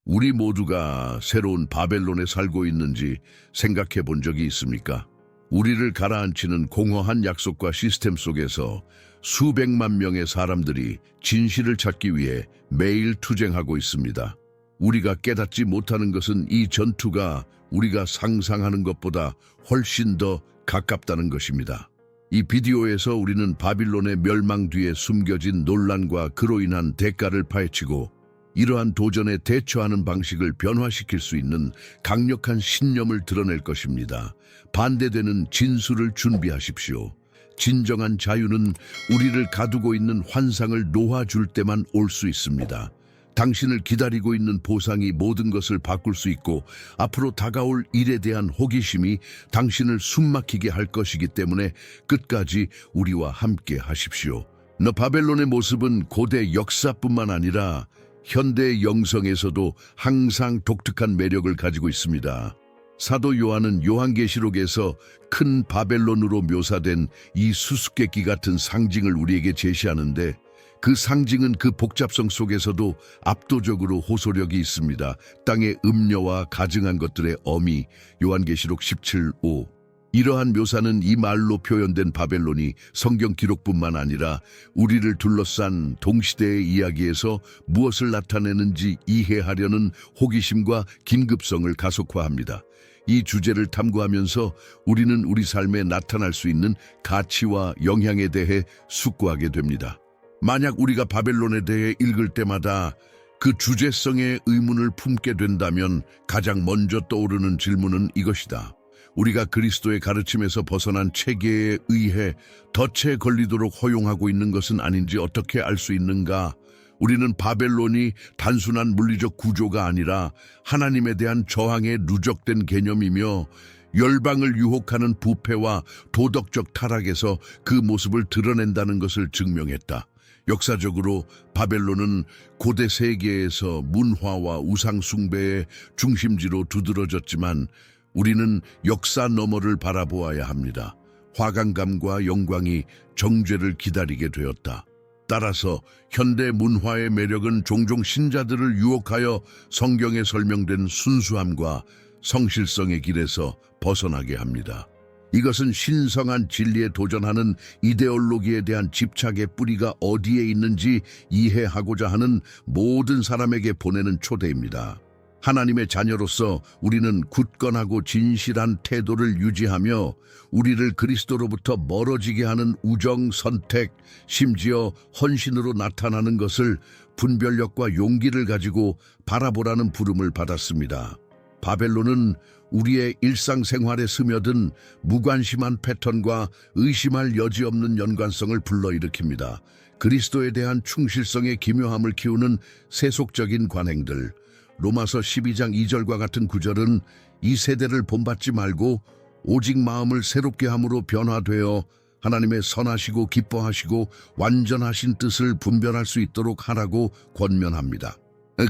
우리 모두가 새로운 바벨론에 살고 있는지 생각해 본 적이 있습니까? 우리를 가라앉히는 공허한 약속과 시스템 속에서 수백만 명의 사람들이 진실을 찾기 위해 매일 투쟁하고 있습니다. 우리가 깨닫지 못하는 것은 이 전투가 우리가 상상하는 것보다 훨씬 더 가깝다는 것입니다. 이 비디오에서 우리는 바빌론의 멸망 뒤에 숨겨진 논란과 그로 인한 대가를 파헤치고 이러한 도전에 대처하는 방식을 변화시킬 수 있는 강력한 신념을 드러낼 것입니다. 반대되는 진술을 준비하십시오. 진정한 자유는 우리를 가두고 있는 환상을 놓아줄 때만 올 수 있습니다. 당신을 기다리고 있는 보상이 모든 것을 바꿀 수 있고 앞으로 다가올 일에 대한 호기심이 당신을 숨막히게 할 것이기 때문에 끝까지 우리와 함께 하십시오. 바벨론의 모습은 고대 역사뿐만 아니라 현대 영성에서도 항상 독특한 매력을 가지고 있습니다. 사도 요한은 요한계시록에서 큰 바벨론으로 묘사된 이 수수께끼 같은 상징을 우리에게 제시하는데 그 상징은 그 복잡성 속에서도 압도적으로 호소력이 있습니다. 땅의 음녀와 가증한 것들의 어미, 요한계시록 17:5. 이러한 묘사는 이 말로 표현된 바벨론이 성경 기록뿐만 아니라 우리를 둘러싼 동시대의 이야기에서 무엇을 나타내는지 이해하려는 호기심과 긴급성을 가속화합니다. 이 주제를 탐구하면서 우리는 우리 삶에 나타날 수 있는 가치와 영향에 대해 숙고하게 됩니다. 만약 우리가 바벨론에 대해 읽을 때마다 그 주제성의 의문을 품게 된다면 가장 먼저 떠오르는 질문은 이것이다. 우리가 그리스도의 가르침에서 벗어난 체계에 의해 덫에 걸리도록 허용하고 있는 것은 아닌지 어떻게 알 수 있는가? 우리는 바벨론이 단순한 물리적 구조가 아니라 하나님에 대한 저항의 누적된 개념이며 열방을 유혹하는 부패와 도덕적 타락에서 그 모습을 드러낸다는 것을 증명했다. 역사적으로 바벨론은 고대 세계에서 문화와 우상 숭배의 중심지로 두드러졌지만 우리는 역사 너머를 바라보아야 합니다. 화강감과 영광이 정죄를 기다리게 되었다. 따라서 현대 문화의 매력은 종종 신자들을 유혹하여 성경에 설명된 순수함과 성실성의 길에서 벗어나게 합니다. 이것은 신성한 진리에 도전하는 이데올로기에 대한 집착의 뿌리가 어디에 있는지 이해하고자 하는 모든 사람에게 보내는 초대입니다. 하나님의 자녀로서 우리는 굳건하고 진실한 태도를 유지하며 우리를 그리스도로부터 멀어지게 하는 우정, 선택, 심지어 헌신으로 나타나는 것을 분별력과 용기를 가지고 바라보라는 부름을 받았습니다. 바벨론은 우리의 일상생활에 스며든 무관심한 패턴과 의심할 여지 없는 연관성을 불러일으킵니다. 그리스도에 대한 충실성의 기묘함을 키우는 세속적인 관행들, 로마서 12장 2절과 같은 구절은 이 세대를 본받지 말고 오직 마음을 새롭게 함으로 변화되어 하나님의 선하시고 기뻐하시고 완전하신 뜻을 분별할 수 있도록 하라고 권면합니다.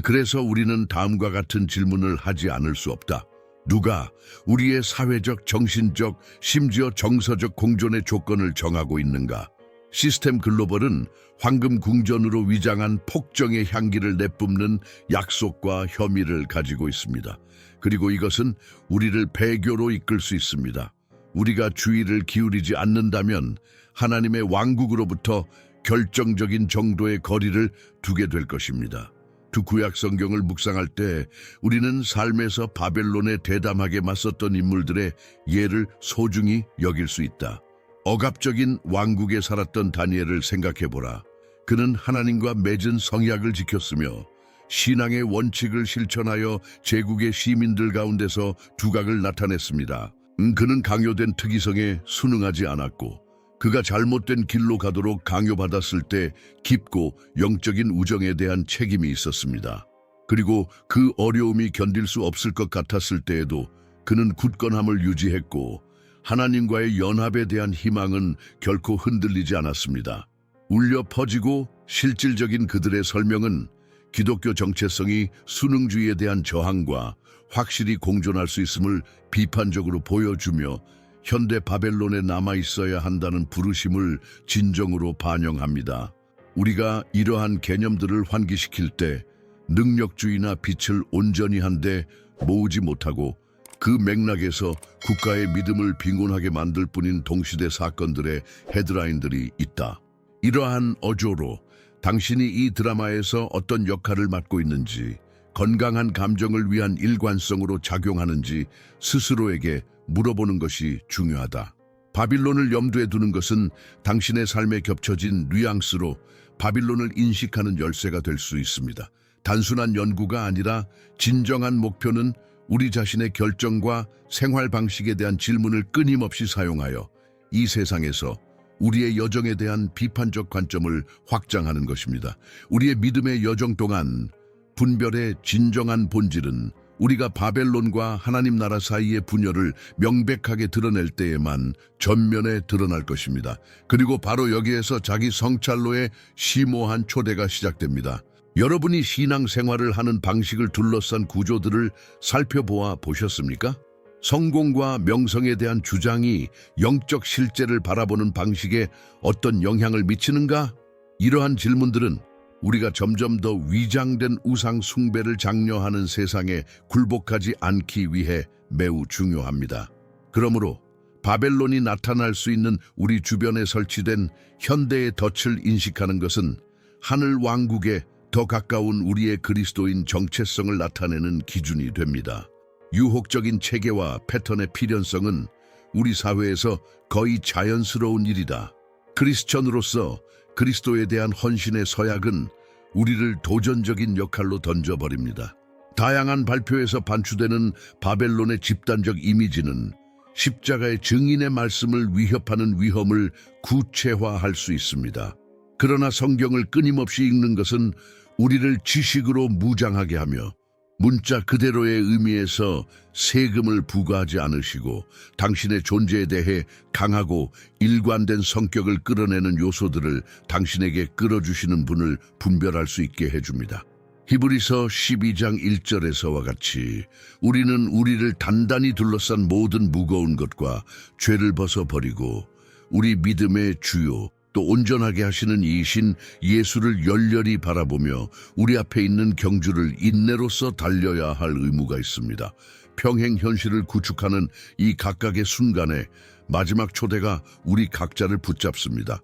그래서 우리는 다음과 같은 질문을 하지 않을 수 없다. 누가 우리의 사회적, 정신적, 심지어 정서적 공존의 조건을 정하고 있는가? 시스템 글로벌은 황금 궁전으로 위장한 폭정의 향기를 내뿜는 약속과 혐의를 가지고 있습니다. 그리고 이것은 우리를 배교로 이끌 수 있습니다. 우리가 주의를 기울이지 않는다면 하나님의 왕국으로부터 결정적인 정도의 거리를 두게 될 것입니다. 두 구약 성경을 묵상할 때 우리는 삶에서 바벨론에 대담하게 맞섰던 인물들의 예를 소중히 여길 수 있다. 억압적인 왕국에 살았던 다니엘을 생각해보라. 그는 하나님과 맺은 성약을 지켰으며 신앙의 원칙을 실천하여 제국의 시민들 가운데서 두각을 나타냈습니다. 그는 강요된 특이성에 순응하지 않았고 그가 잘못된 길로 가도록 강요받았을 때 깊고 영적인 우정에 대한 책임이 있었습니다. 그리고 그 어려움이 견딜 수 없을 것 같았을 때에도 그는 굳건함을 유지했고 하나님과의 연합에 대한 희망은 결코 흔들리지 않았습니다. 울려 퍼지고 실질적인 그들의 설명은 기독교 정체성이 순응주의에 대한 저항과 확실히 공존할 수 있음을 비판적으로 보여주며 현대 바벨론에 남아있어야 한다는 부르심을 진정으로 반영합니다. 우리가 이러한 개념들을 환기시킬 때 능력주의나 빛을 온전히 한데 모으지 못하고 그 맥락에서 국가의 믿음을 빈곤하게 만들 뿐인 동시대 사건들의 헤드라인들이 있다. 이러한 어조로 당신이 이 드라마에서 어떤 역할을 맡고 있는지, 건강한 감정을 위한 일관성으로 작용하는지 스스로에게 물어보는 것이 중요하다. 바빌론을 염두에 두는 것은 당신의 삶에 겹쳐진 뉘앙스로 바빌론을 인식하는 열쇠가 될 수 있습니다. 단순한 연구가 아니라 진정한 목표는 우리 자신의 결정과 생활 방식에 대한 질문을 끊임없이 사용하여 이 세상에서 우리의 여정에 대한 비판적 관점을 확장하는 것입니다. 우리의 믿음의 여정 동안 분별의 진정한 본질은 우리가 바벨론과 하나님 나라 사이의 분열을 명백하게 드러낼 때에만 전면에 드러날 것입니다. 그리고 바로 여기에서 자기 성찰로의 심오한 초대가 시작됩니다. 여러분이 신앙생활을 하는 방식을 둘러싼 구조들을 살펴보아 보셨습니까? 성공과 명성에 대한 주장이 영적 실제를 바라보는 방식에 어떤 영향을 미치는가? 이러한 질문들은 우리가 점점 더 위장된 우상 숭배를 장려하는 세상에 굴복하지 않기 위해 매우 중요합니다. 그러므로 바벨론이 나타날 수 있는 우리 주변에 설치된 현대의 덫을 인식하는 것은 하늘 왕국에 더 가까운 우리의 그리스도인 정체성을 나타내는 기준이 됩니다. 유혹적인 체계와 패턴의 필연성은 우리 사회에서 거의 자연스러운 일이다. 크리스천으로서 그리스도에 대한 헌신의 서약은 우리를 도전적인 역할로 던져버립니다. 다양한 발표에서 반추되는 바벨론의 집단적 이미지는 십자가의 증인의 말씀을 위협하는 위험을 구체화할 수 있습니다. 그러나 성경을 끊임없이 읽는 것은 우리를 지식으로 무장하게 하며 문자 그대로의 의미에서 세금을 부과하지 않으시고 당신의 존재에 대해 강하고 일관된 성격을 끌어내는 요소들을 당신에게 끌어주시는 분을 분별할 수 있게 해줍니다. 히브리서 12장 1절에서와 같이 우리는 우리를 단단히 둘러싼 모든 무거운 것과 죄를 벗어버리고 우리 믿음의 주요 또 온전하게 하시는 이이신 예수를 열렬히 바라보며 우리 앞에 있는 경주를 인내로서 달려야 할 의무가 있습니다. 평행 현실을 구축하는 이 각각의 순간에 마지막 초대가 우리 각자를 붙잡습니다.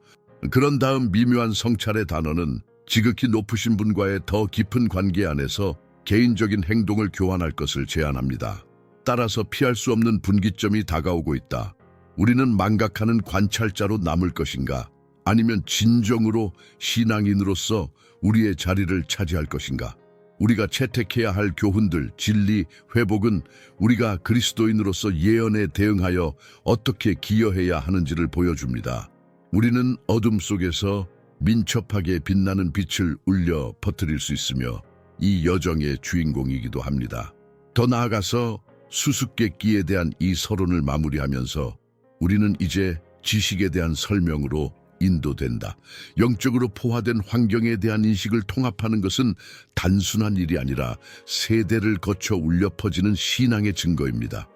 그런 다음 미묘한 성찰의 단어는 지극히 높으신 분과의 더 깊은 관계 안에서 개인적인 행동을 교환할 것을 제안합니다. 따라서 피할 수 없는 분기점이 다가오고 있다. 우리는 망각하는 관찰자로 남을 것인가? 아니면 진정으로 신앙인으로서 우리의 자리를 차지할 것인가? 우리가 채택해야 할 교훈들, 진리, 회복은 우리가 그리스도인으로서 예언에 대응하여 어떻게 기여해야 하는지를 보여줍니다. 우리는 어둠 속에서 민첩하게 빛나는 빛을 울려 퍼뜨릴 수 있으며 이 여정의 주인공이기도 합니다. 더 나아가서 수수께끼에 대한 이 서론을 마무리하면서 우리는 이제 지식에 대한 설명으로 인도된다. 영적으로 포화된 환경에 대한 인식을 통합하는 것은 단순한 일이 아니라 세대를 거쳐 울려 퍼지는 신앙의 증거입니다.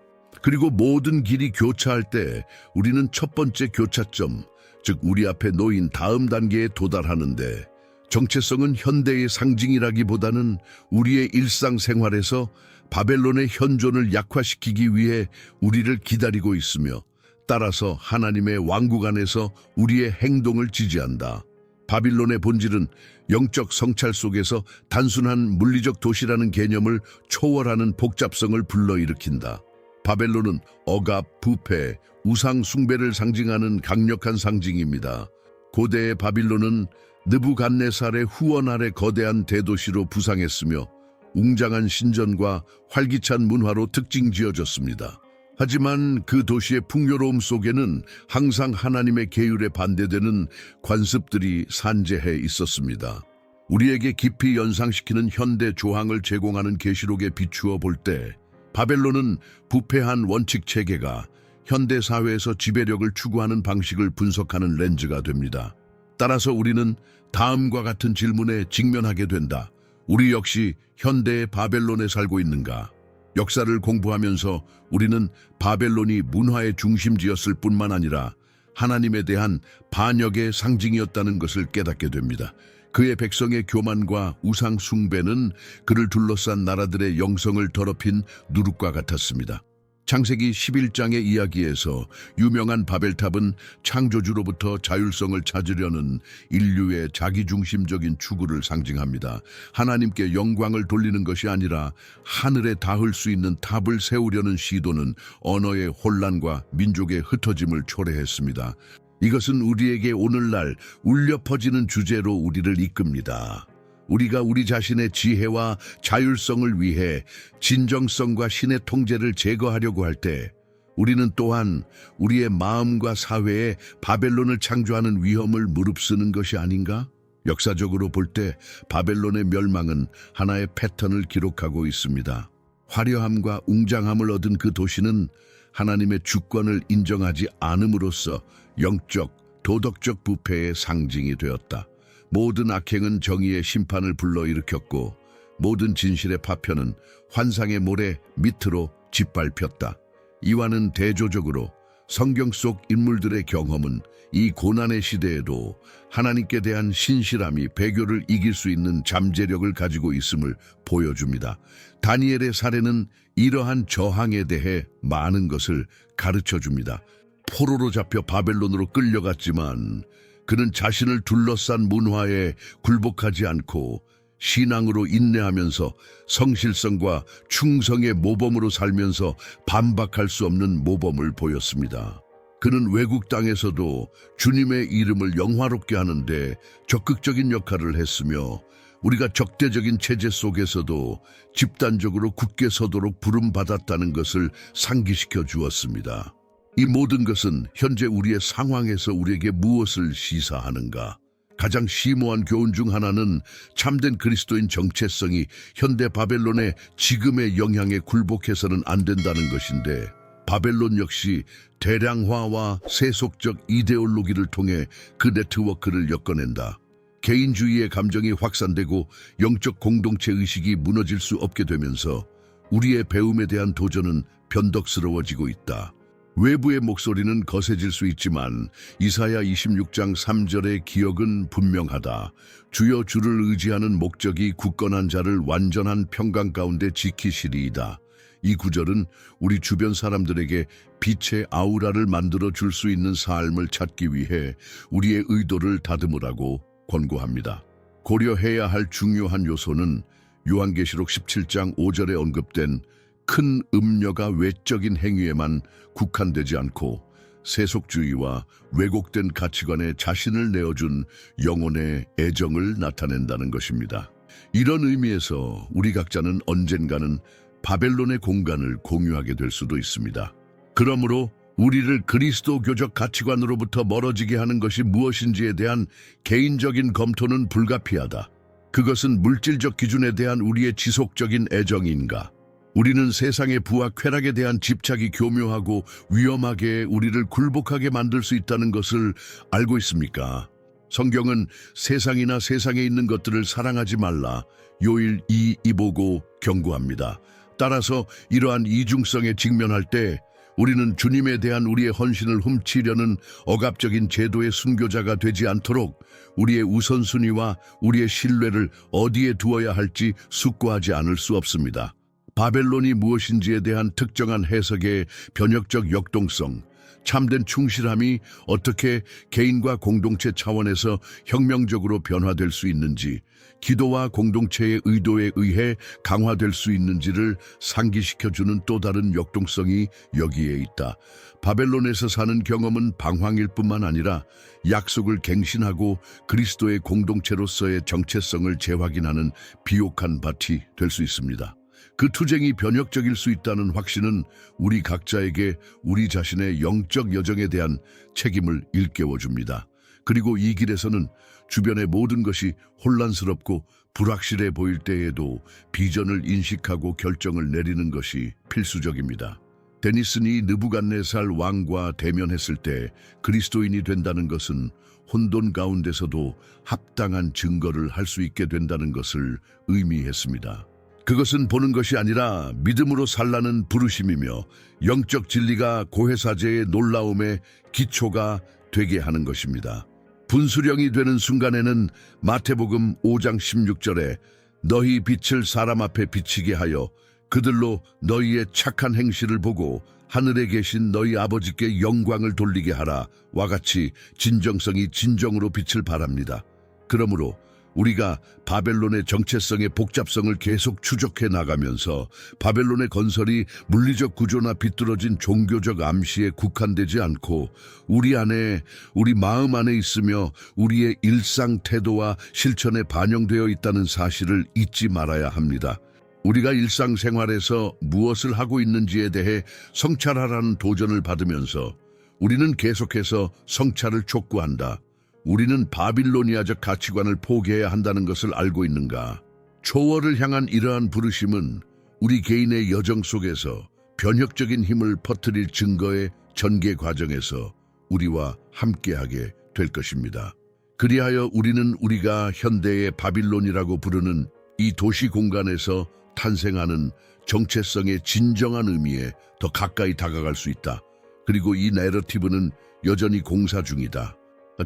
그리고 모든 길이 교차할 때 우리는 첫 번째 교차점, 즉 우리 앞에 놓인 다음 단계에 도달하는데 정체성은 현대의 상징이라기보다는 우리의 일상생활에서 바벨론의 현존을 약화시키기 위해 우리를 기다리고 있으며 따라서 하나님의 왕국 안에서 우리의 행동을 지지한다. 바빌론의 본질은 영적 성찰 속에서 단순한 물리적 도시라는 개념을 초월하는 복잡성을 불러일으킨다. 바벨론은 억압, 부패, 우상 숭배를 상징하는 강력한 상징입니다. 고대의 바빌론은 느부갓네살의 후원 아래 거대한 대도시로 부상했으며 웅장한 신전과 활기찬 문화로 특징지어졌습니다. 하지만 그 도시의 풍요로움 속에는 항상 하나님의 계율에 반대되는 관습들이 산재해 있었습니다. 우리에게 깊이 연상시키는 현대 조항을 제공하는 계시록에 비추어 볼 때 바벨론은 부패한 원칙 체계가 현대 사회에서 지배력을 추구하는 방식을 분석하는 렌즈가 됩니다. 따라서 우리는 다음과 같은 질문에 직면하게 된다. 우리 역시 현대의 바벨론에 살고 있는가? 역사를 공부하면서 우리는 바벨론이 문화의 중심지였을 뿐만 아니라 하나님에 대한 반역의 상징이었다는 것을 깨닫게 됩니다. 그의 백성의 교만과 우상 숭배는 그를 둘러싼 나라들의 영성을 더럽힌 누룩과 같았습니다. 창세기 11장의 이야기에서 유명한 바벨탑은 창조주로부터 자율성을 찾으려는 인류의 자기중심적인 추구를 상징합니다. 하나님께 영광을 돌리는 것이 아니라 하늘에 닿을 수 있는 탑을 세우려는 시도는 언어의 혼란과 민족의 흩어짐을 초래했습니다. 이것은 우리에게 오늘날 울려 퍼지는 주제로 우리를 이끕니다. 우리가 우리 자신의 지혜와 자율성을 위해 진정성과 신의 통제를 제거하려고 할 때 우리는 또한 우리의 마음과 사회에 바벨론을 창조하는 위험을 무릅쓰는 것이 아닌가? 역사적으로 볼 때 바벨론의 멸망은 하나의 패턴을 기록하고 있습니다. 화려함과 웅장함을 얻은 그 도시는 하나님의 주권을 인정하지 않음으로써 영적, 도덕적 부패의 상징이 되었다. 모든 악행은 정의의 심판을 불러일으켰고 모든 진실의 파편은 환상의 모래 밑으로 짓밟혔다. 이와는 대조적으로 성경 속 인물들의 경험은 이 고난의 시대에도 하나님께 대한 신실함이 배교를 이길 수 있는 잠재력을 가지고 있음을 보여줍니다. 다니엘의 사례는 이러한 저항에 대해 많은 것을 가르쳐줍니다. 포로로 잡혀 바벨론으로 끌려갔지만 그는 자신을 둘러싼 문화에 굴복하지 않고 신앙으로 인내하면서 성실성과 충성의 모범으로 살면서 반박할 수 없는 모범을 보였습니다. 그는 외국 땅에서도 주님의 이름을 영화롭게 하는데 적극적인 역할을 했으며 우리가 적대적인 체제 속에서도 집단적으로 굳게 서도록 부름받았다는 것을 상기시켜 주었습니다. 이 모든 것은 현재 우리의 상황에서 우리에게 무엇을 시사하는가? 가장 심오한 교훈 중 하나는 참된 그리스도인 정체성이 현대 바벨론의 지금의 영향에 굴복해서는 안 된다는 것인데, 바벨론 역시 대량화와 세속적 이데올로기를 통해 그 네트워크를 엮어낸다. 개인주의의 감정이 확산되고 영적 공동체 의식이 무너질 수 없게 되면서 우리의 배움에 대한 도전은 변덕스러워지고 있다. 외부의 목소리는 거세질 수 있지만 이사야 26장 3절의 기억은 분명하다. 주여 주를 의지하는 목적이 굳건한 자를 완전한 평강 가운데 지키시리이다. 이 구절은 우리 주변 사람들에게 빛의 아우라를 만들어 줄 수 있는 삶을 찾기 위해 우리의 의도를 다듬으라고 권고합니다. 고려해야 할 중요한 요소는 요한계시록 17장 5절에 언급된 큰 음녀가 외적인 행위에만 국한되지 않고 세속주의와 왜곡된 가치관에 자신을 내어준 영혼의 애정을 나타낸다는 것입니다. 이런 의미에서 우리 각자는 언젠가는 바벨론의 공간을 공유하게 될 수도 있습니다. 그러므로 우리를 그리스도교적 가치관으로부터 멀어지게 하는 것이 무엇인지에 대한 개인적인 검토는 불가피하다. 그것은 물질적 기준에 대한 우리의 지속적인 애정인가? 우리는 세상의 부와 쾌락에 대한 집착이 교묘하고 위험하게 우리를 굴복하게 만들 수 있다는 것을 알고 있습니까? 성경은 세상이나 세상에 있는 것들을 사랑하지 말라, 요일 2:2보고 경고합니다. 따라서 이러한 이중성에 직면할 때 우리는 주님에 대한 우리의 헌신을 훔치려는 억압적인 제도의 순교자가 되지 않도록 우리의 우선순위와 우리의 신뢰를 어디에 두어야 할지 숙고하지 않을 수 없습니다. 바벨론이 무엇인지에 대한 특정한 해석의 변혁적 역동성, 참된 충실함이 어떻게 개인과 공동체 차원에서 혁명적으로 변화될 수 있는지, 기도와 공동체의 의도에 의해 강화될 수 있는지를 상기시켜주는 또 다른 역동성이 여기에 있다. 바벨론에서 사는 경험은 방황일 뿐만 아니라 약속을 갱신하고 그리스도의 공동체로서의 정체성을 재확인하는 비옥한 밭이 될 수 있습니다. 그 투쟁이 변혁적일 수 있다는 확신은 우리 각자에게 우리 자신의 영적 여정에 대한 책임을 일깨워줍니다. 그리고 이 길에서는 주변의 모든 것이 혼란스럽고 불확실해 보일 때에도 비전을 인식하고 결정을 내리는 것이 필수적입니다. 데니슨이 느부갓네살 왕과 대면했을 때 그리스도인이 된다는 것은 혼돈 가운데서도 합당한 증거를 할 수 있게 된다는 것을 의미했습니다. 그것은 보는 것이 아니라 믿음으로 살라는 부르심이며 영적 진리가 고해사제의 놀라움의 기초가 되게 하는 것입니다. 분수령이 되는 순간에는 마태복음 5장 16절에 너희 빛을 사람 앞에 비치게 하여 그들로 너희의 착한 행실을 보고 하늘에 계신 너희 아버지께 영광을 돌리게 하라 와 같이 진정성이 진정으로 빛을 발합니다. 그러므로 우리가 바벨론의 정체성의 복잡성을 계속 추적해 나가면서 바벨론의 건설이 물리적 구조나 비뚤어진 종교적 암시에 국한되지 않고 우리 안에, 우리 마음 안에 있으며 우리의 일상 태도와 실천에 반영되어 있다는 사실을 잊지 말아야 합니다. 우리가 일상생활에서 무엇을 하고 있는지에 대해 성찰하라는 도전을 받으면서 우리는 계속해서 성찰을 촉구한다. 우리는 바빌로니아적 가치관을 포기해야 한다는 것을 알고 있는가? 초월을 향한 이러한 부르심은 우리 개인의 여정 속에서 변혁적인 힘을 퍼뜨릴 증거의 전개 과정에서 우리와 함께하게 될 것입니다. 그리하여 우리는 우리가 현대의 바빌론이라고 부르는 이 도시 공간에서 탄생하는 정체성의 진정한 의미에 더 가까이 다가갈 수 있다. 그리고 이 내러티브는 여전히 공사 중이다.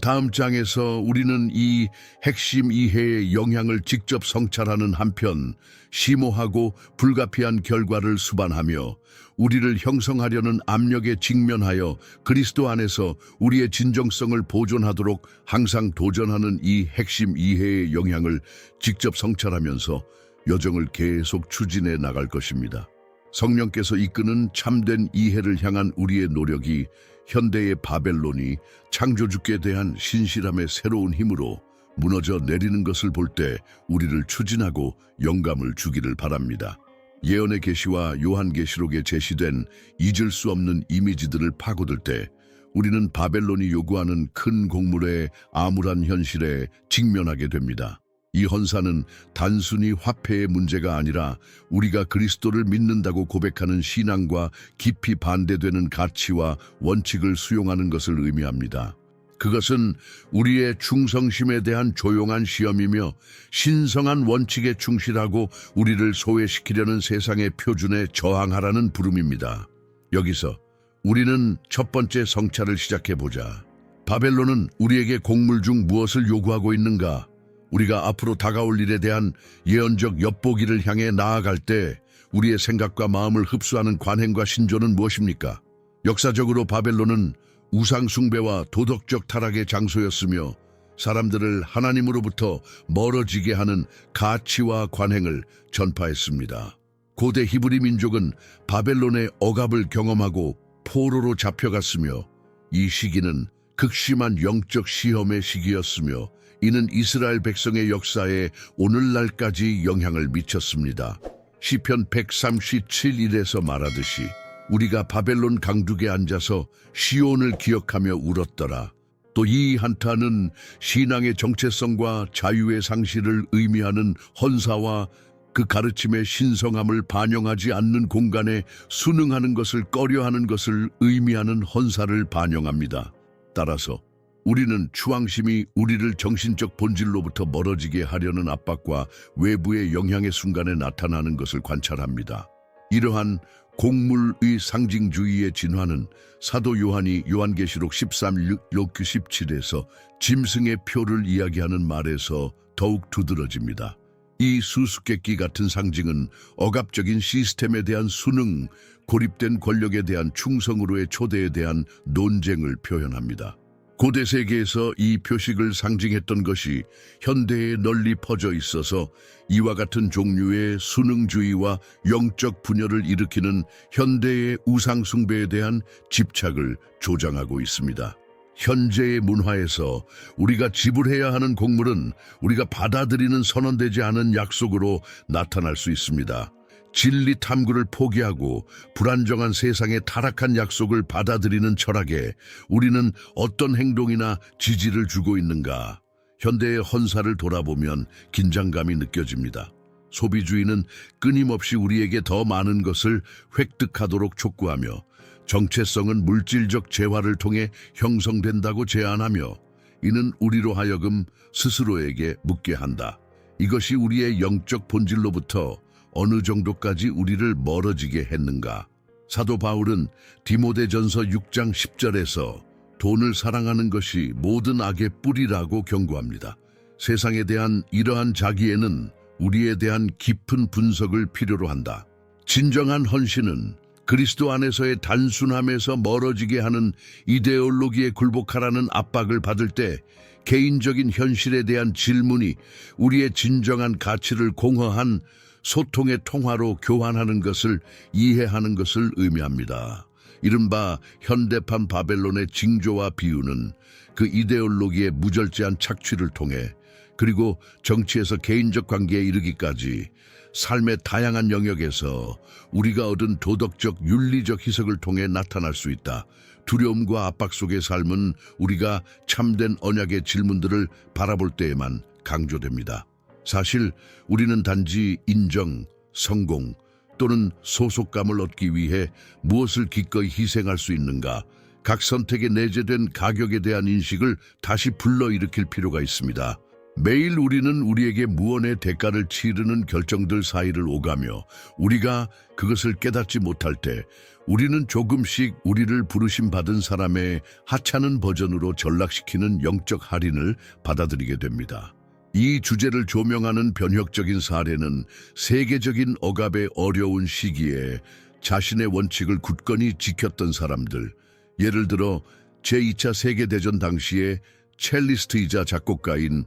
다음 장에서 우리는 이 핵심 이해의 영향을 직접 성찰하는 한편 심오하고 불가피한 결과를 수반하며 우리를 형성하려는 압력에 직면하여 그리스도 안에서 우리의 진정성을 보존하도록 항상 도전하는 이 핵심 이해의 영향을 직접 성찰하면서 여정을 계속 추진해 나갈 것입니다. 성령께서 이끄는 참된 이해를 향한 우리의 노력이 현대의 바벨론이 창조주께 대한 신실함의 새로운 힘으로 무너져 내리는 것을 볼 때 우리를 추진하고 영감을 주기를 바랍니다. 예언의 계시와 요한계시록에 제시된 잊을 수 없는 이미지들을 파고들 때 우리는 바벨론이 요구하는 큰 공물의 암울한 현실에 직면하게 됩니다. 이 헌사는 단순히 화폐의 문제가 아니라 우리가 그리스도를 믿는다고 고백하는 신앙과 깊이 반대되는 가치와 원칙을 수용하는 것을 의미합니다. 그것은 우리의 충성심에 대한 조용한 시험이며 신성한 원칙에 충실하고 우리를 소외시키려는 세상의 표준에 저항하라는 부름입니다. 여기서 우리는 첫 번째 성찰을 시작해보자. 바벨론은 우리에게 공물 중 무엇을 요구하고 있는가? 우리가 앞으로 다가올 일에 대한 예언적 엿보기를 향해 나아갈 때 우리의 생각과 마음을 흡수하는 관행과 신조는 무엇입니까? 역사적으로 바벨론은 우상 숭배와 도덕적 타락의 장소였으며 사람들을 하나님으로부터 멀어지게 하는 가치와 관행을 전파했습니다. 고대 히브리 민족은 바벨론의 억압을 경험하고 포로로 잡혀갔으며 이 시기는 극심한 영적 시험의 시기였으며 이는 이스라엘 백성의 역사에 오늘날까지 영향을 미쳤습니다. 시편 137일에서 말하듯이 우리가 바벨론 강둑에 앉아서 시온을 기억하며 울었더라. 또 이 한타는 신앙의 정체성과 자유의 상실을 의미하는 헌사와 그 가르침의 신성함을 반영하지 않는 공간에 순응하는 것을 꺼려하는 것을 의미하는 헌사를 반영합니다. 따라서 우리는 추앙심이 우리를 정신적 본질로부터 멀어지게 하려는 압박과 외부의 영향의 순간에 나타나는 것을 관찰합니다. 이러한 공물의 상징주의의 진화는 사도 요한이 요한계시록 13:6-17에서 짐승의 표를 이야기하는 말에서 더욱 두드러집니다. 이 수수께끼 같은 상징은 억압적인 시스템에 대한 순응, 고립된 권력에 대한 충성으로의 초대에 대한 논쟁을 표현합니다. 고대 세계에서 이 표식을 상징했던 것이 현대에 널리 퍼져 있어서 이와 같은 종류의 순응주의와 영적 분열을 일으키는 현대의 우상 숭배에 대한 집착을 조장하고 있습니다. 현재의 문화에서 우리가 지불해야 하는 공물은 우리가 받아들이는 선언되지 않은 약속으로 나타날 수 있습니다. 진리 탐구를 포기하고 불안정한 세상의 타락한 약속을 받아들이는 철학에 우리는 어떤 행동이나 지지를 주고 있는가? 현대의 헌사를 돌아보면 긴장감이 느껴집니다. 소비주의는 끊임없이 우리에게 더 많은 것을 획득하도록 촉구하며 정체성은 물질적 재화를 통해 형성된다고 제안하며 이는 우리로 하여금 스스로에게 묻게 한다. 이것이 우리의 영적 본질로부터 어느 정도까지 우리를 멀어지게 했는가? 사도 바울은 디모데전서 6장 10절에서 돈을 사랑하는 것이 모든 악의 뿌리라고 경고합니다. 세상에 대한 이러한 자기애는 우리에 대한 깊은 분석을 필요로 한다. 진정한 헌신은 그리스도 안에서의 단순함에서 멀어지게 하는 이데올로기에 굴복하라는 압박을 받을 때 개인적인 현실에 대한 질문이 우리의 진정한 가치를 공허한 소통의 통화로 교환하는 것을 이해하는 것을 의미합니다. 이른바 현대판 바벨론의 징조와 비유는 그 이데올로기의 무절제한 착취를 통해 그리고 정치에서 개인적 관계에 이르기까지 삶의 다양한 영역에서 우리가 얻은 도덕적, 윤리적 희석을 통해 나타날 수 있다. 두려움과 압박 속의 삶은 우리가 참된 언약의 질문들을 바라볼 때에만 강조됩니다. 사실 우리는 단지 인정, 성공 또는 소속감을 얻기 위해 무엇을 기꺼이 희생할 수 있는가, 각 선택에 내재된 가격에 대한 인식을 다시 불러일으킬 필요가 있습니다. 매일 우리는 우리에게 무언의 대가를 치르는 결정들 사이를 오가며 우리가 그것을 깨닫지 못할 때 우리는 조금씩 우리를 부르심받은 사람의 하찮은 버전으로 전락시키는 영적 할인을 받아들이게 됩니다. 이 주제를 조명하는 변혁적인 사례는 세계적인 억압의 어려운 시기에 자신의 원칙을 굳건히 지켰던 사람들, 예를 들어 제2차 세계대전 당시에 첼리스트이자 작곡가인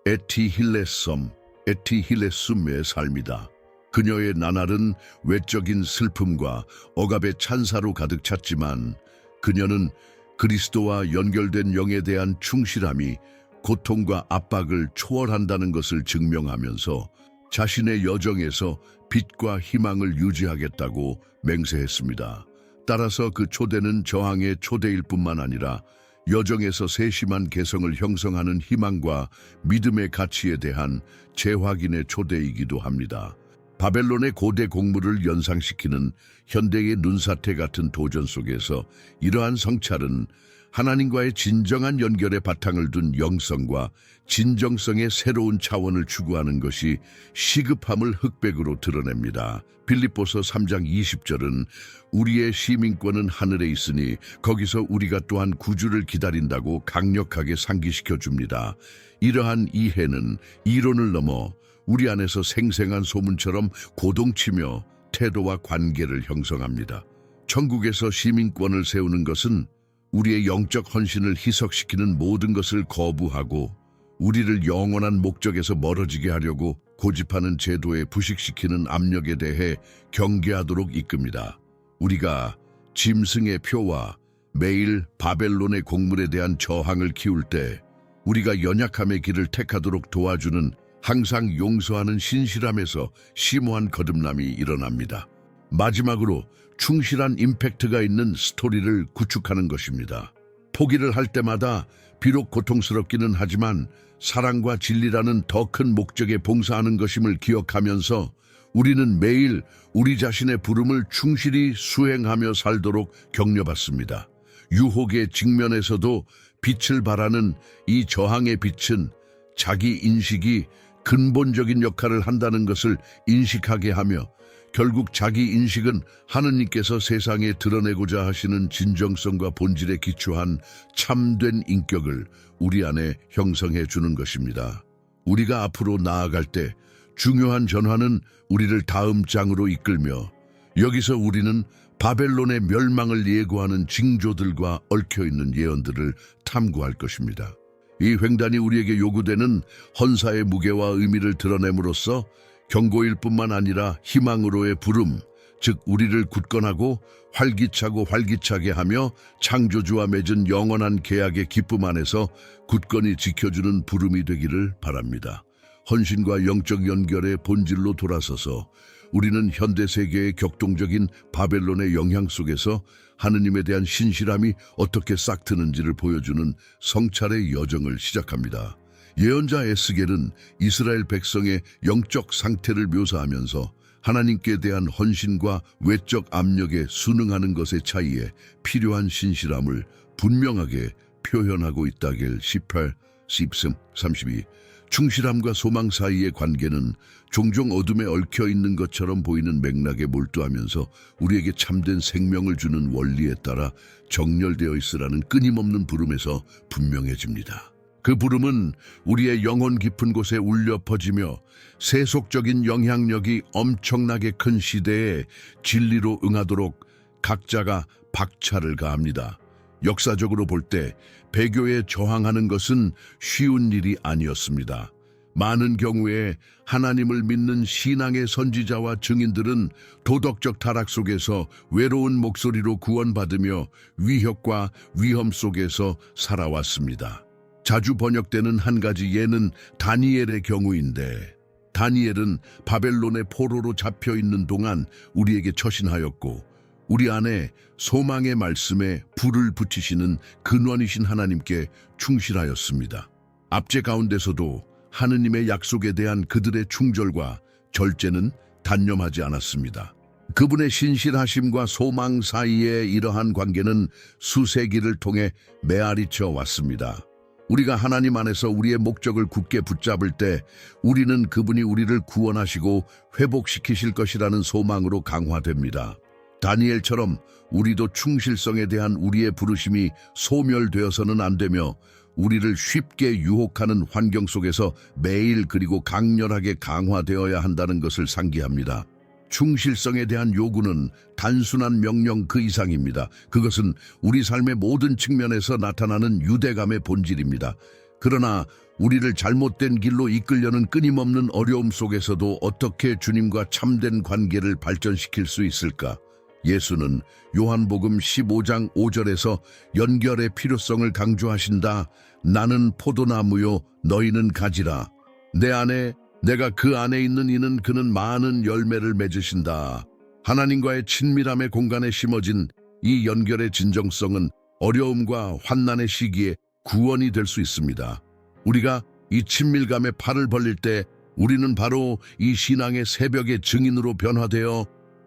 에티 힐레숨의 삶이다. 그녀의 나날은 외적인 슬픔과 억압의 찬사로 가득 찼지만 그녀는 그리스도와 연결된 영에 대한 충실함이 고통과 압박을 초월한다는 것을 증명하면서 자신의 여정에서 빛과 희망을 유지하겠다고 맹세했습니다. 따라서 그 초대는 저항의 초대일 뿐만 아니라 여정에서 세심한 개성을 형성하는 희망과 믿음의 가치에 대한 재확인의 초대이기도 합니다. 바벨론의 고대 공물을 연상시키는 현대의 눈사태 같은 도전 속에서 이러한 성찰은 하나님과의 진정한 연결에 바탕을 둔 영성과 진정성의 새로운 차원을 추구하는 것이 시급함을 흑백으로 드러냅니다. 빌립보서 3장 20절은 우리의 시민권은 하늘에 있으니 거기서 우리가 또한 구주를 기다린다고 강력하게 상기시켜 줍니다. 이러한 이해는 이론을 넘어 우리 안에서 생생한 소문처럼 고동치며 태도와 관계를 형성합니다. 천국에서 시민권을 세우는 것은 우리의 영적 헌신을 희석시키는 모든 것을 거부하고 우리를 영원한 목적에서 멀어지게 하려고 고집하는 제도에 부식시키는 압력에 대해 경계하도록 이끕니다. 우리가 짐승의 표와 매일 바벨론의 곡물에 대한 저항을 키울 때 우리가 연약함의 길을 택하도록 도와주는 항상 용서하는 신실함에서 심오한 거듭남이 일어납니다. 마지막으로 충실한 임팩트가 있는 스토리를 구축하는 것입니다. 포기를 할 때마다 비록 고통스럽기는 하지만 사랑과 진리라는 더 큰 목적에 봉사하는 것임을 기억하면서 우리는 매일 우리 자신의 부름을 충실히 수행하며 살도록 격려받습니다. 유혹의 직면에서도 빛을 발하는 이 저항의 빛은 자기 인식이 근본적인 역할을 한다는 것을 인식하게 하며 결국 자기 인식은 하느님께서 세상에 드러내고자 하시는 진정성과 본질에 기초한 참된 인격을 우리 안에 형성해 주는 것입니다. 우리가 앞으로 나아갈 때 중요한 전환은 우리를 다음 장으로 이끌며 여기서 우리는 바벨론의 멸망을 예고하는 징조들과 얽혀있는 예언들을 탐구할 것입니다. 이 횡단이 우리에게 요구되는 헌사의 무게와 의미를 드러냄으로써 경고일 뿐만 아니라 희망으로의 부름, 즉 우리를 굳건하고 활기차게 하며 창조주와 맺은 영원한 계약의 기쁨 안에서 굳건히 지켜주는 부름이 되기를 바랍니다. 헌신과 영적 연결의 본질로 돌아서서 우리는 현대 세계의 격동적인 바벨론의 영향 속에서 하느님에 대한 신실함이 어떻게 싹트는지를 보여주는 성찰의 여정을 시작합니다. 예언자 에스겔은 이스라엘 백성의 영적 상태를 묘사하면서 하나님께 대한 헌신과 외적 압력에 순응하는 것의 차이에 필요한 신실함을 분명하게 표현하고 있다길 18, 10, 32. 충실함과 소망 사이의 관계는 종종 어둠에 얽혀 있는 것처럼 보이는 맥락에 몰두하면서 우리에게 참된 생명을 주는 원리에 따라 정렬되어 있으라는 끊임없는 부름에서 분명해집니다. 그 부름은 우리의 영혼 깊은 곳에 울려 퍼지며 세속적인 영향력이 엄청나게 큰 시대에 진리로 응하도록 각자가 박차를 가합니다. 역사적으로 볼 때 배교에 저항하는 것은 쉬운 일이 아니었습니다. 많은 경우에 하나님을 믿는 신앙의 선지자와 증인들은 도덕적 타락 속에서 외로운 목소리로 구원받으며 위협과 위험 속에서 살아왔습니다. 자주 번역되는 한 가지 예는 다니엘의 경우인데, 다니엘은 바벨론의 포로로 잡혀 있는 동안 우리에게 처신하였고 우리 안에 소망의 말씀에 불을 붙이시는 근원이신 하나님께 충실하였습니다. 압제 가운데서도 하느님의 약속에 대한 그들의 충절과 절제는 단념하지 않았습니다. 그분의 신실하심과 소망 사이의 이러한 관계는 수세기를 통해 메아리쳐 왔습니다. 우리가 하나님 안에서 우리의 목적을 굳게 붙잡을 때 우리는 그분이 우리를 구원하시고 회복시키실 것이라는 소망으로 강화됩니다. 다니엘처럼 우리도 충실성에 대한 우리의 부르심이 소멸되어서는 안 되며 우리를 쉽게 유혹하는 환경 속에서 매일 그리고 강렬하게 강화되어야 한다는 것을 상기합니다. 충실성에 대한 요구는 단순한 명령 그 이상입니다. 그것은 우리 삶의 모든 측면에서 나타나는 유대감의 본질입니다. 그러나 우리를 잘못된 길로 이끌려는 끊임없는 어려움 속에서도 어떻게 주님과 참된 관계를 발전시킬 수 있을까? 예수는 요한복음 15장 5절에서 연결의 필요성을 강조하신다. 나는 포도나무요 너희는 가지라. 내 안에 내가 그 안에 있는 이는 그는 많은 열매를 맺으신다. 하나님과의 친밀함의 공간에 심어진 이 연결의 진정성은 어려움과 환난의 시기에 구원이 될 수 있습니다. 우리가 이 친밀감에 팔을 벌릴 때 우리는 바로 이 신앙의 새벽의 증인으로 변화되어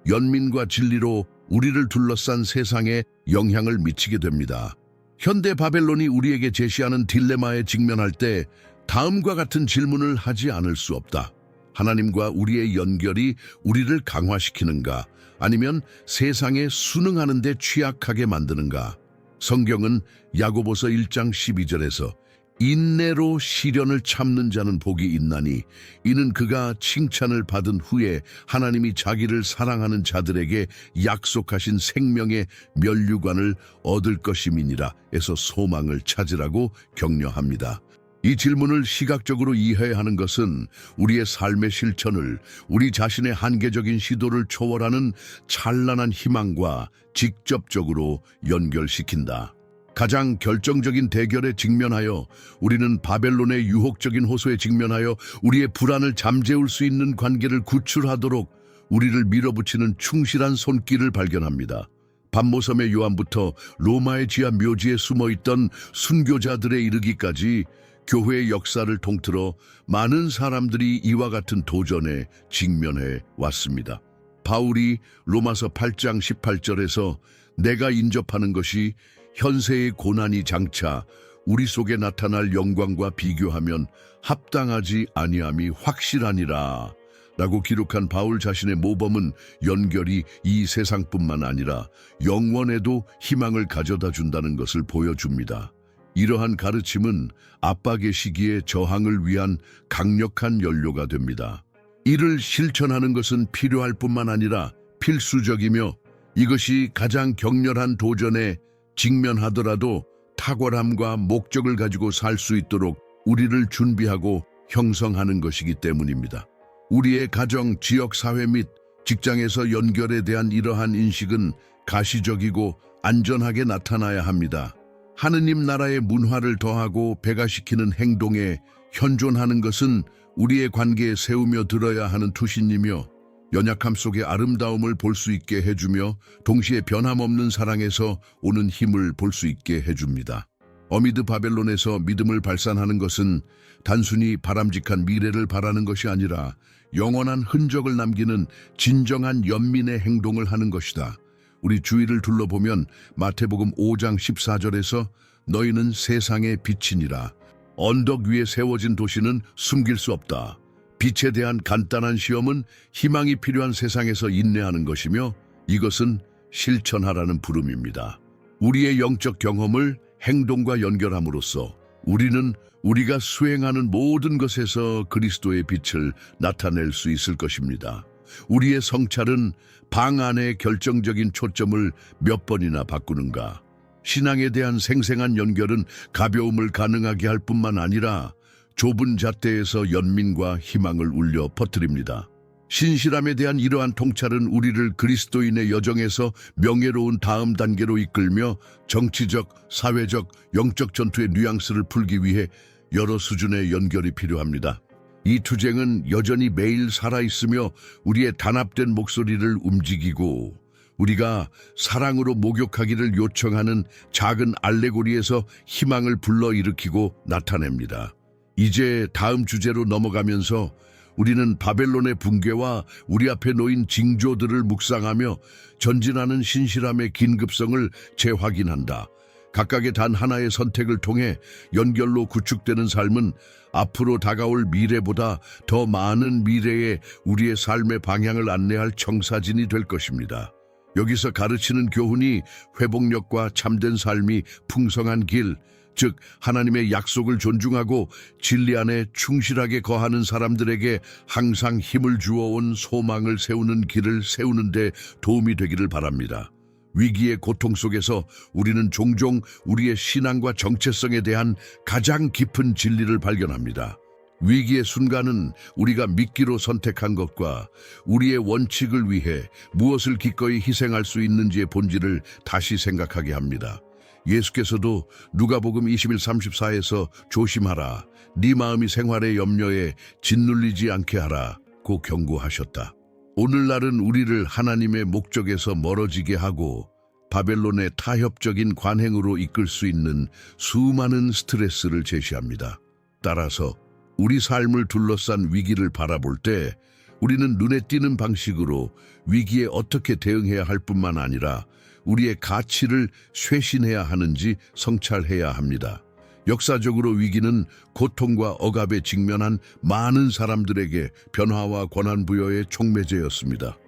연민과 진리로 우리를 둘러싼 세상에 영향을 미치게 됩니다. 현대 바벨론이 우리에게 제시하는 딜레마에 직면할 때 다음과 같은 질문을 하지 않을 수 없다. 하나님과 우리의 연결이 우리를 강화시키는가? 아니면 세상에 순응하는 데 취약하게 만드는가? 성경은 야고보서 1장 12절에서 인내로 시련을 참는 자는 복이 있나니 이는 그가 칭찬을 받은 후에 하나님이 자기를 사랑하는 자들에게 약속하신 생명의 면류관을 얻을 것임이니라 에서 소망을 찾으라고 격려합니다. 이 질문을 시각적으로 이해해야 하는 것은 우리의 삶의 실천을 우리 자신의 한계적인 시도를 초월하는 찬란한 희망과 직접적으로 연결시킨다. 가장 결정적인 대결에 직면하여 우리는 바벨론의 유혹적인 호소에 직면하여 우리의 불안을 잠재울 수 있는 관계를 구출하도록 우리를 밀어붙이는 충실한 손길을 발견합니다. 반모섬의 요한부터 로마의 지하 묘지에 숨어있던 순교자들에 이르기까지 교회의 역사를 통틀어 많은 사람들이 이와 같은 도전에 직면해 왔습니다. 바울이 로마서 8장 18절에서 내가 인접하는 것이 현세의 고난이 장차 우리 속에 나타날 영광과 비교하면 합당하지 아니함이 확실하니라 라고 기록한 바울 자신의 모범은 연결이 이 세상뿐만 아니라 영원에도 희망을 가져다 준다는 것을 보여줍니다. 이러한 가르침은 압박의 시기에 저항을 위한 강력한 연료가 됩니다. 이를 실천하는 것은 필요할 뿐만 아니라 필수적이며 이것이 가장 격렬한 도전에 직면하더라도 탁월함과 목적을 가지고 살 수 있도록 우리를 준비하고 형성하는 것이기 때문입니다. 우리의 가정, 지역, 사회 및 직장에서 연결에 대한 이러한 인식은 가시적이고 안전하게 나타나야 합니다. 하느님 나라의 문화를 더하고 배가시키는 행동에 현존하는 것은 우리의 관계에 세우며 들어야 하는 투신이며 연약함 속의 아름다움을 볼 수 있게 해주며 동시에 변함없는 사랑에서 오는 힘을 볼 수 있게 해줍니다. 어미드 바벨론에서 믿음을 발산하는 것은 단순히 바람직한 미래를 바라는 것이 아니라 영원한 흔적을 남기는 진정한 연민의 행동을 하는 것이다. 우리 주위를 둘러보면 마태복음 5장 14절에서 너희는 세상의 빛이니라. 언덕 위에 세워진 도시는 숨길 수 없다. 빛에 대한 간단한 시험은 희망이 필요한 세상에서 인내하는 것이며 이것은 실천하라는 부름입니다. 우리의 영적 경험을 행동과 연결함으로써 우리는 우리가 수행하는 모든 것에서 그리스도의 빛을 나타낼 수 있을 것입니다. 우리의 성찰은 방 안의 결정적인 초점을 몇 번이나 바꾸는가? 신앙에 대한 생생한 연결은 가벼움을 가능하게 할 뿐만 아니라 좁은 잣대에서 연민과 희망을 울려 퍼뜨립니다. 신실함에 대한 이러한 통찰은 우리를 그리스도인의 여정에서 명예로운 다음 단계로 이끌며 정치적, 사회적, 영적 전투의 뉘앙스를 풀기 위해 여러 수준의 연결이 필요합니다. 이 투쟁은 여전히 매일 살아있으며 우리의 단합된 목소리를 움직이고 우리가 사랑으로 목욕하기를 요청하는 작은 알레고리에서 희망을 불러일으키고 나타냅니다. 이제 다음 주제로 넘어가면서 우리는 바벨론의 붕괴와 우리 앞에 놓인 징조들을 묵상하며 전진하는 신실함의 긴급성을 재확인한다. 각각의 단 하나의 선택을 통해 연결로 구축되는 삶은 앞으로 다가올 미래보다 더 많은 미래에 우리의 삶의 방향을 안내할 청사진이 될 것입니다. 여기서 가르치는 교훈이 회복력과 참된 삶이 풍성한 길, 즉 하나님의 약속을 존중하고 진리 안에 충실하게 거하는 사람들에게 항상 힘을 주어온 소망을 세우는 길을 세우는 데 도움이 되기를 바랍니다. 위기의 고통 속에서 우리는 종종 우리의 신앙과 정체성에 대한 가장 깊은 진리를 발견합니다. 위기의 순간은 우리가 믿기로 선택한 것과 우리의 원칙을 위해 무엇을 기꺼이 희생할 수 있는지의 본질을 다시 생각하게 합니다. 예수께서도 누가복음 21:34에서 조심하라, 네 마음이 생활의 염려에 짓눌리지 않게 하라 고 경고하셨다. 오늘날은 우리를 하나님의 목적에서 멀어지게 하고 바벨론의 타협적인 관행으로 이끌 수 있는 수많은 스트레스를 제시합니다. 따라서 우리 삶을 둘러싼 위기를 바라볼 때 우리는 눈에 띄는 방식으로 위기에 어떻게 대응해야 할 뿐만 아니라 우리의 가치를 쇄신해야 하는지 성찰해야 합니다. 역사적으로 위기는 고통과 억압에 직면한 많은 사람들에게 변화와 권한 부여의 촉매제였습니다.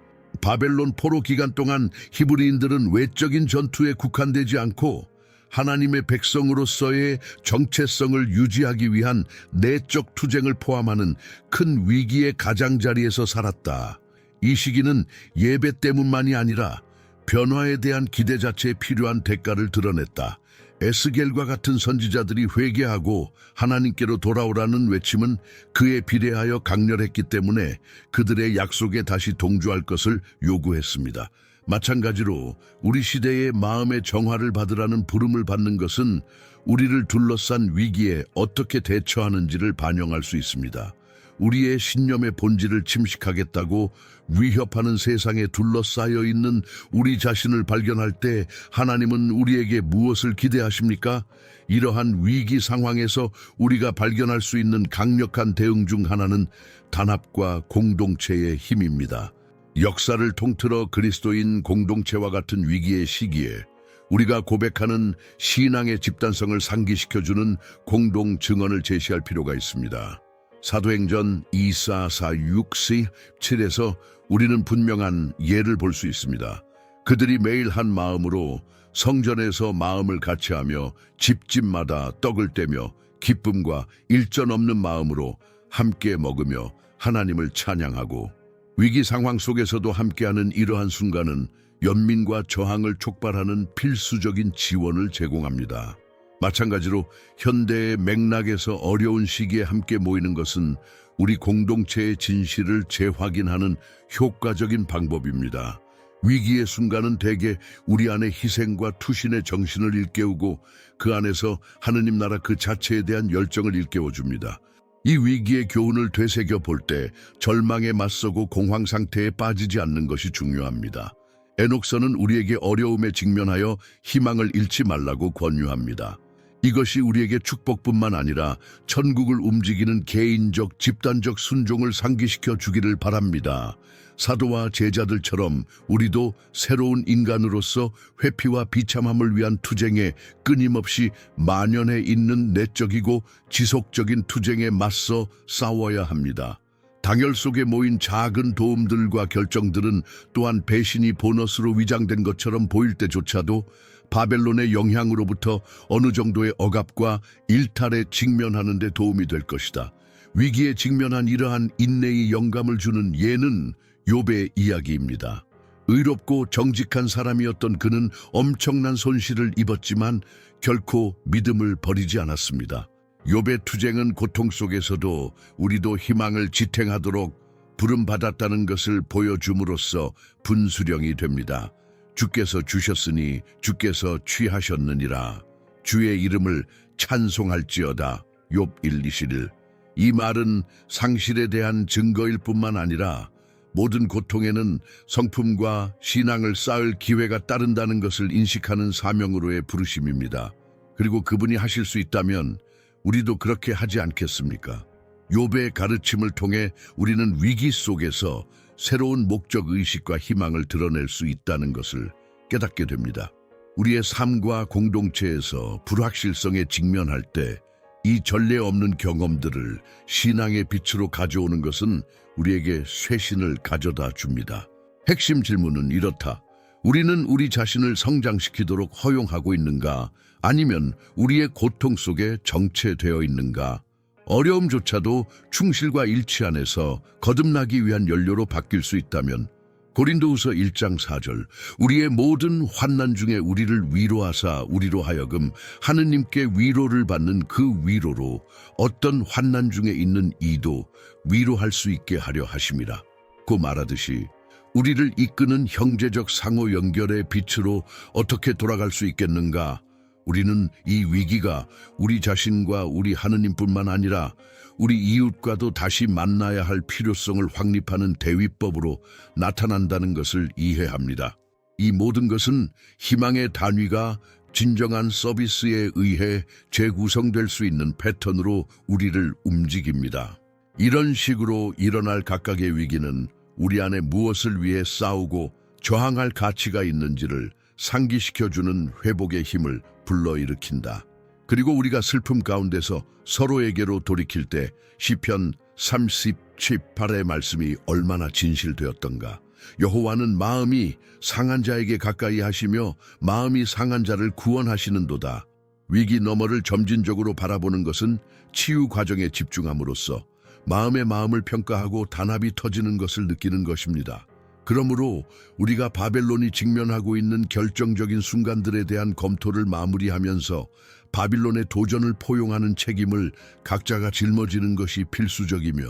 바벨론 포로 기간 동안 히브리인들은 외적인 전투에 국한되지 않고 하나님의 백성으로서의 정체성을 유지하기 위한 내적 투쟁을 포함하는 큰 위기의 가장자리에서 살았다. 이 시기는 예배 때문만이 아니라 변화에 대한 기대 자체에 필요한 대가를 드러냈다. 에스겔과 같은 선지자들이 회개하고 하나님께로 돌아오라는 외침은 그에 비례하여 강렬했기 때문에 그들의 약속에 다시 동조할 것을 요구했습니다. 마찬가지로 우리 시대의 마음의 정화를 받으라는 부름을 받는 것은 우리를 둘러싼 위기에 어떻게 대처하는지를 반영할 수 있습니다. 우리의 신념의 본질을 침식하겠다고 위협하는 세상에 둘러싸여 있는 우리 자신을 발견할 때 하나님은 우리에게 무엇을 기대하십니까? 이러한 위기 상황에서 우리가 발견할 수 있는 강력한 대응 중 하나는 단합과 공동체의 힘입니다. 역사를 통틀어 그리스도인 공동체와 같은 위기의 시기에 우리가 고백하는 신앙의 집단성을 상기시켜주는 공동 증언을 제시할 필요가 있습니다. 사도행전 24:46-7에서 우리는 분명한 예를 볼 수 있습니다. 그들이 매일 한 마음으로 성전에서 마음을 같이하며 집집마다 떡을 떼며 기쁨과 일전 없는 마음으로 함께 먹으며 하나님을 찬양하고, 위기 상황 속에서도 함께하는 이러한 순간은 연민과 저항을 촉발하는 필수적인 지원을 제공합니다. 마찬가지로 현대의 맥락에서 어려운 시기에 함께 모이는 것은 우리 공동체의 진실을 재확인하는 효과적인 방법입니다. 위기의 순간은 대개 우리 안에 희생과 투신의 정신을 일깨우고 그 안에서 하느님 나라 그 자체에 대한 열정을 일깨워줍니다. 이 위기의 교훈을 되새겨 볼 때 절망에 맞서고 공황 상태에 빠지지 않는 것이 중요합니다. 에녹서는 우리에게 어려움에 직면하여 희망을 잃지 말라고 권유합니다. 이것이 우리에게 축복뿐만 아니라 천국을 움직이는 개인적, 집단적 순종을 상기시켜 주기를 바랍니다. 사도와 제자들처럼 우리도 새로운 인간으로서 회피와 비참함을 위한 투쟁에 끊임없이 만연해 있는 내적이고 지속적인 투쟁에 맞서 싸워야 합니다. 당열 속에 모인 작은 도움들과 결정들은 또한 배신이 보너스로 위장된 것처럼 보일 때조차도 바벨론의 영향으로부터 어느 정도의 억압과 일탈에 직면하는 데 도움이 될 것이다. 위기에 직면한 이러한 인내의 영감을 주는 예는 욥의 이야기입니다. 의롭고 정직한 사람이었던 그는 엄청난 손실을 입었지만 결코 믿음을 버리지 않았습니다. 욥의 투쟁은 고통 속에서도 우리도 희망을 지탱하도록 부름받았다는 것을 보여줌으로써 분수령이 됩니다. 주께서 주셨으니 주께서 취하셨느니라. 주의 이름을 찬송할지어다. 욥 1:21. 이 말은 상실에 대한 증거일 뿐만 아니라 모든 고통에는 성품과 신앙을 쌓을 기회가 따른다는 것을 인식하는 사명으로의 부르심입니다. 그리고 그분이 하실 수 있다면 우리도 그렇게 하지 않겠습니까? 욥의 가르침을 통해 우리는 위기 속에서 새로운 목적의식과 희망을 드러낼 수 있다는 것을 깨닫게 됩니다. 우리의 삶과 공동체에서 불확실성에 직면할 때 이 전례 없는 경험들을 신앙의 빛으로 가져오는 것은 우리에게 쇄신을 가져다 줍니다. 핵심 질문은 이렇다. 우리는 우리 자신을 성장시키도록 허용하고 있는가? 아니면 우리의 고통 속에 정체되어 있는가? 어려움조차도 충실과 일치 안에서 거듭나기 위한 연료로 바뀔 수 있다면 고린도후서 1장 4절 우리의 모든 환난 중에 우리를 위로하사 우리로 하여금 하느님께 위로를 받는 그 위로로 어떤 환난 중에 있는 이도 위로할 수 있게 하려 하심이라. 고 말하듯이 우리를 이끄는 형제적 상호 연결의 빛으로 어떻게 돌아갈 수 있겠는가? 우리는 이 위기가 우리 자신과 우리 하느님뿐만 아니라 우리 이웃과도 다시 만나야 할 필요성을 확립하는 대위법으로 나타난다는 것을 이해합니다. 이 모든 것은 희망의 단위가 진정한 서비스에 의해 재구성될 수 있는 패턴으로 우리를 움직입니다. 이런 식으로 일어날 각각의 위기는 우리 안에 무엇을 위해 싸우고 저항할 가치가 있는지를 상기시켜주는 회복의 힘을 불러일으킨다. 그리고 우리가 슬픔 가운데서 서로에게로 돌이킬 때 시편 37:8의 말씀이 얼마나 진실되었던가. 여호와는 마음이 상한 자에게 가까이 하시며 마음이 상한 자를 구원하시는도다. 위기 너머를 점진적으로 바라보는 것은 치유 과정에 집중함으로써 마음의 마음을 평가하고 단합이 터지는 것을 느끼는 것입니다. 그러므로 우리가 바벨론이 직면하고 있는 결정적인 순간들에 대한 검토를 마무리하면서 바빌론의 도전을 포용하는 책임을 각자가 짊어지는 것이 필수적이며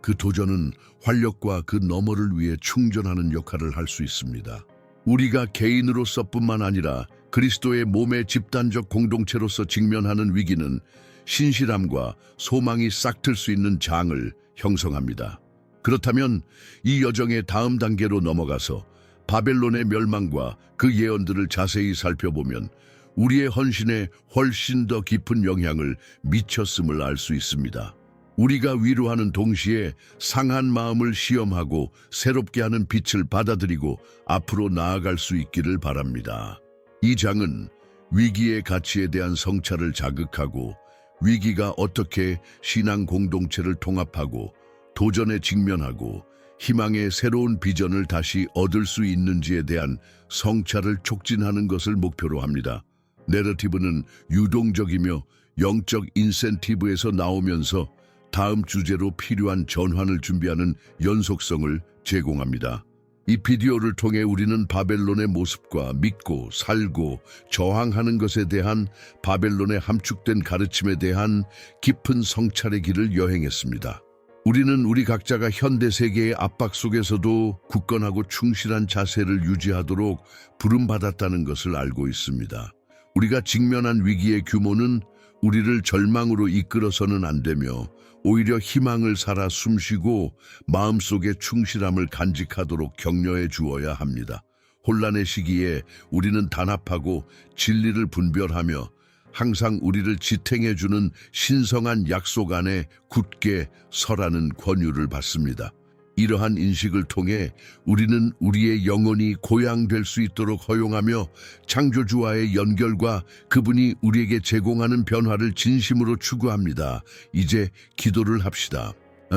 그 도전은 활력과 그 너머를 위해 충전하는 역할을 할 수 있습니다. 우리가 개인으로서뿐만 아니라 그리스도의 몸의 집단적 공동체로서 직면하는 위기는 신실함과 소망이 싹틀 수 있는 장을 형성합니다. 그렇다면 이 여정의 다음 단계로 넘어가서 바벨론의 멸망과 그 예언들을 자세히 살펴보면 우리의 헌신에 훨씬 더 깊은 영향을 미쳤음을 알 수 있습니다. 우리가 위로하는 동시에 상한 마음을 시험하고 새롭게 하는 빛을 받아들이고 앞으로 나아갈 수 있기를 바랍니다. 이 장은 위기의 가치에 대한 성찰을 자극하고 위기가 어떻게 신앙 공동체를 통합하고 도전에 직면하고 희망의 새로운 비전을 다시 얻을 수 있는지에 대한 성찰을 촉진하는 것을 목표로 합니다. 내러티브는 유동적이며 영적 인센티브에서 나오면서 다음 주제로 필요한 전환을 준비하는 연속성을 제공합니다. 이 비디오를 통해 우리는 바벨론의 모습과 믿고 살고 저항하는 것에 대한 바벨론의 함축된 가르침에 대한 깊은 성찰의 길을 여행했습니다. 우리는 우리 각자가 현대 세계의 압박 속에서도 굳건하고 충실한 자세를 유지하도록 부름받았다는 것을 알고 있습니다. 우리가 직면한 위기의 규모는 우리를 절망으로 이끌어서는 안 되며 오히려 희망을 살아 숨쉬고 마음속의 충실함을 간직하도록 격려해 주어야 합니다. 혼란의 시기에 우리는 단합하고 진리를 분별하며 항상 우리를 지탱해주는 신성한 약속 안에 굳게 서라는 권유를 받습니다. 이러한 인식을 통해 우리는 우리의 영혼이 고향될 수 있도록 허용하며 창조주와의 연결과 그분이 우리에게 제공하는 변화를 진심으로 추구합니다. 이제 기도를 합시다.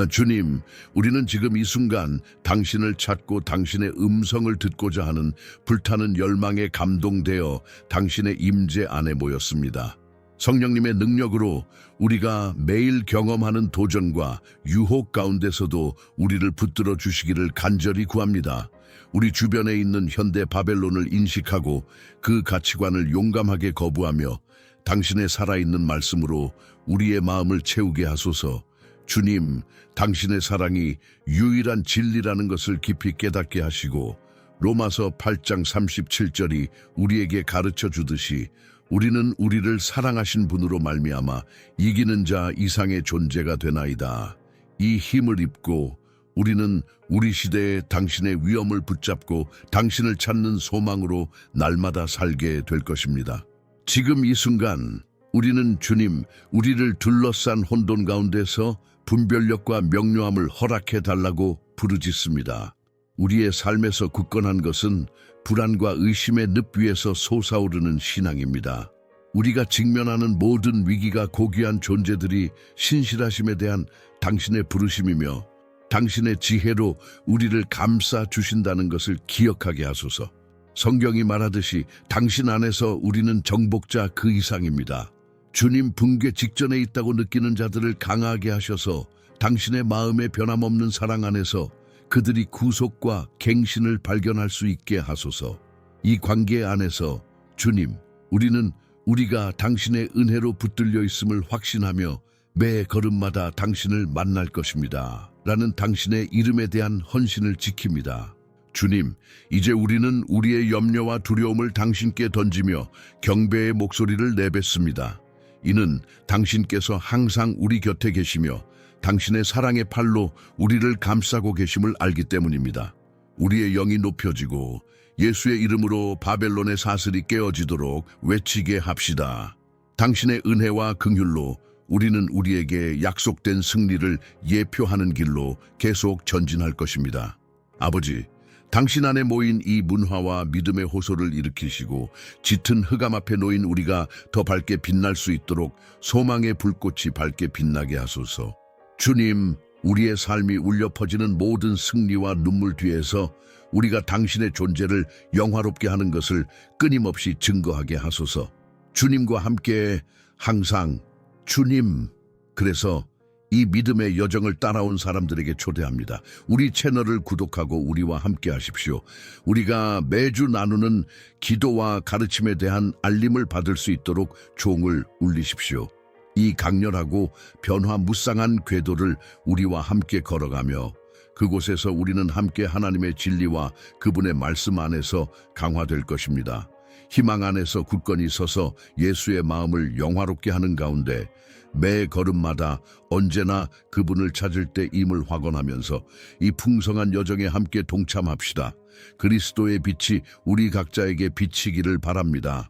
주님, 우리는 지금 이 순간 당신을 찾고 당신의 음성을 듣고자 하는 불타는 열망에 감동되어 당신의 임재 안에 모였습니다. 성령님의 능력으로 우리가 매일 경험하는 도전과 유혹 가운데서도 우리를 붙들어 주시기를 간절히 구합니다. 우리 주변에 있는 현대 바벨론을 인식하고 그 가치관을 용감하게 거부하며 당신의 살아있는 말씀으로 우리의 마음을 채우게 하소서. 주님, 당신의 사랑이 유일한 진리라는 것을 깊이 깨닫게 하시고 로마서 8장 37절이 우리에게 가르쳐 주듯이 우리는 우리를 사랑하신 분으로 말미암아 이기는 자 이상의 존재가 되나이다. 이 힘을 입고 우리는 우리 시대에 당신의 위엄을 붙잡고 당신을 찾는 소망으로 날마다 살게 될 것입니다. 지금 이 순간 우리는 주님, 우리를 둘러싼 혼돈 가운데서 분별력과 명료함을 허락해 달라고 부르짖습니다. 우리의 삶에서 굳건한 것은 불안과 의심의 늪 위에서 솟아오르는 신앙입니다. 우리가 직면하는 모든 위기가 고귀한 존재들이 신실하심에 대한 당신의 부르심이며 당신의 지혜로 우리를 감싸 주신다는 것을 기억하게 하소서. 성경이 말하듯이 당신 안에서 우리는 정복자 그 이상입니다. 주님 붕괴 직전에 있다고 느끼는 자들을 강하게 하셔서 당신의 마음의 변함없는 사랑 안에서 그들이 구속과 갱신을 발견할 수 있게 하소서. 이 관계 안에서 주님, 우리는 우리가 당신의 은혜로 붙들려 있음을 확신하며 매 걸음마다 당신을 만날 것입니다. 라는 당신의 이름에 대한 헌신을 지킵니다. 주님, 이제 우리는 우리의 염려와 두려움을 당신께 던지며 경배의 목소리를 내뱉습니다. 이는 당신께서 항상 우리 곁에 계시며 당신의 사랑의 팔로 우리를 감싸고 계심을 알기 때문입니다. 우리의 영이 높여지고 예수의 이름으로 바벨론의 사슬이 깨어지도록 외치게 합시다. 당신의 은혜와 긍휼로 우리는 우리에게 약속된 승리를 예표하는 길로 계속 전진할 것입니다. 아버지, 당신 안에 모인 이 문화와 믿음의 호소를 일으키시고 짙은 흑암 앞에 놓인 우리가 더 밝게 빛날 수 있도록 소망의 불꽃이 밝게 빛나게 하소서. 주님, 우리의 삶이 울려 퍼지는 모든 승리와 눈물 뒤에서 우리가 당신의 존재를 영화롭게 하는 것을 끊임없이 증거하게 하소서. 주님과 함께 항상 주님, 그래서 이 믿음의 여정을 따라온 사람들에게 초대합니다. 우리 채널을 구독하고 우리와 함께 하십시오. 우리가 매주 나누는 기도와 가르침에 대한 알림을 받을 수 있도록 종을 울리십시오. 이 강렬하고 변화무쌍한 궤도를 우리와 함께 걸어가며 그곳에서 우리는 함께 하나님의 진리와 그분의 말씀 안에서 강화될 것입니다. 희망 안에서 굳건히 서서 예수의 마음을 영화롭게 하는 가운데 매 걸음마다 언제나 그분을 찾을 때임을 확언하면서 이 풍성한 여정에 함께 동참합시다. 그리스도의 빛이 우리 각자에게 비치기를 바랍니다.